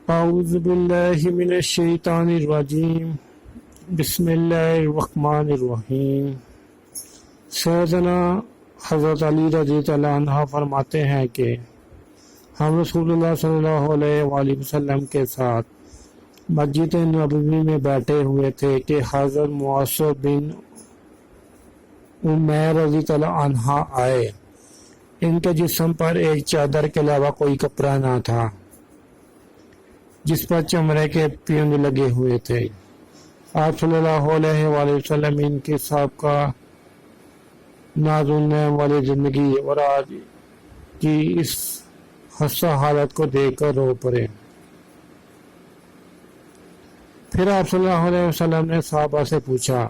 اعوذ باللہ من الشیطان الرجیم بسم اللہ الرحمن الرحیم۔ سیدنا حضرت علی رضی اللہ عنہ فرماتے ہیں کہ ہم رسول اللہ صلی اللہ علیہ وآلہ وسلم کے ساتھ مسجد نبوی میں بیٹھے ہوئے تھے کہ حضرت معاصر بن عمیر رضی اللہ عنہ آئے۔ ان کے جسم پر ایک چادر کے علاوہ کوئی کپڑا نہ تھا جس پر چمڑے کے پیوند لگے ہوئے تھے۔ آپ صلی اللہ علیہ وآلہ وسلم ان کے سابقہ نازل والی زندگی اور آج کی اس حساس حالت کو دیکھ کر رو پڑے۔ پھر آپ صلی اللہ علیہ وسلم نے صحابہ سے پوچھا،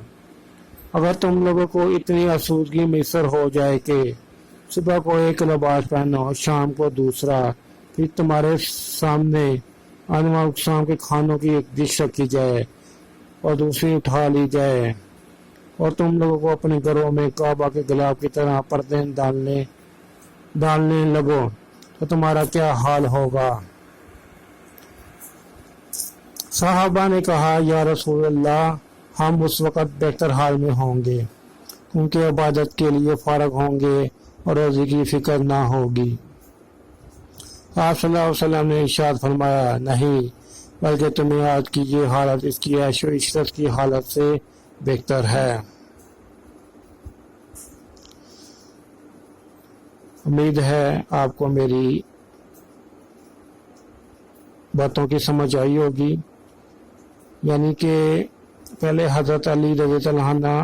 اگر تم لوگوں کو اتنی آسودگی میسر ہو جائے کہ صبح کو ایک لباس پہنو، شام کو دوسرا، پھر تمہارے سامنے انواع اقسام کے کھانوں کی ایک ڈش رکھی جائے اور دوسری اٹھا لی جائے، اور تم لوگوں کو اپنے گھروں میں کعبہ کے غلاف کی طرح پردے ڈالنے لگو تو تمہارا کیا حال ہوگا؟ صحابہ نے کہا، یا رسول اللہ، ہم اس وقت بہتر حال میں ہوں گے کیونکہ عبادت کے لیے فارغ ہوں گے اور روزی کی فکر نہ ہوگی۔ آپ صلی اللہ علیہ وسلم نے ارشاد فرمایا، نہیں، بلکہ تمہیں آج کی یہ حالت اس کی عیش و عشرت کی حالت سے بہتر ہے۔ امید ہے آپ کو میری باتوں کی سمجھ آئی ہوگی۔ یعنی کہ پہلے حضرت علی رضی اللہ عنہ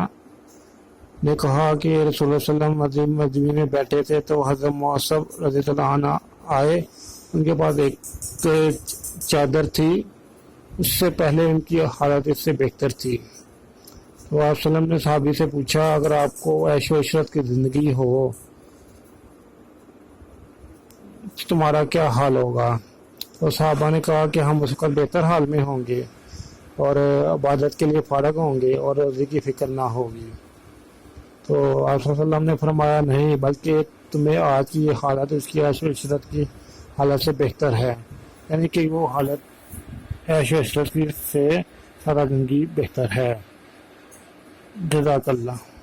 نے کہا کہ رسول اللہ صلی اللہ علیہ وسلم مسجد میں بیٹھے تھے تو حضرت معاصر رضی اللہ عنہ آئے۔ ان کے پاس ایک چادر تھی، اس سے پہلے ان کی حالت اس سے بہتر تھی۔ تو آپ صلی اللہ علیہ وسلم نے صحابی سے پوچھا، اگر آپ کو عیش و عشرت کی زندگی ہو تو تمہارا کیا حال ہوگا؟ تو صحابہ نے کہا کہ ہم اس وقت بہتر حال میں ہوں گے اور عبادت کے لیے فارغ ہوں گے اور روزی کی فکر نہ ہوگی۔ تو آپ صلی اللہ علیہ وسلم نے فرمایا، نہیں، بلکہ تمہیں آج کی یہ حالت اس کی عیش و عشرت کی حالت سے بہتر ہے۔ یعنی کہ وہ حالت عیش و عشرت سے سارا زندگی بہتر ہے۔ جزاک اللہ۔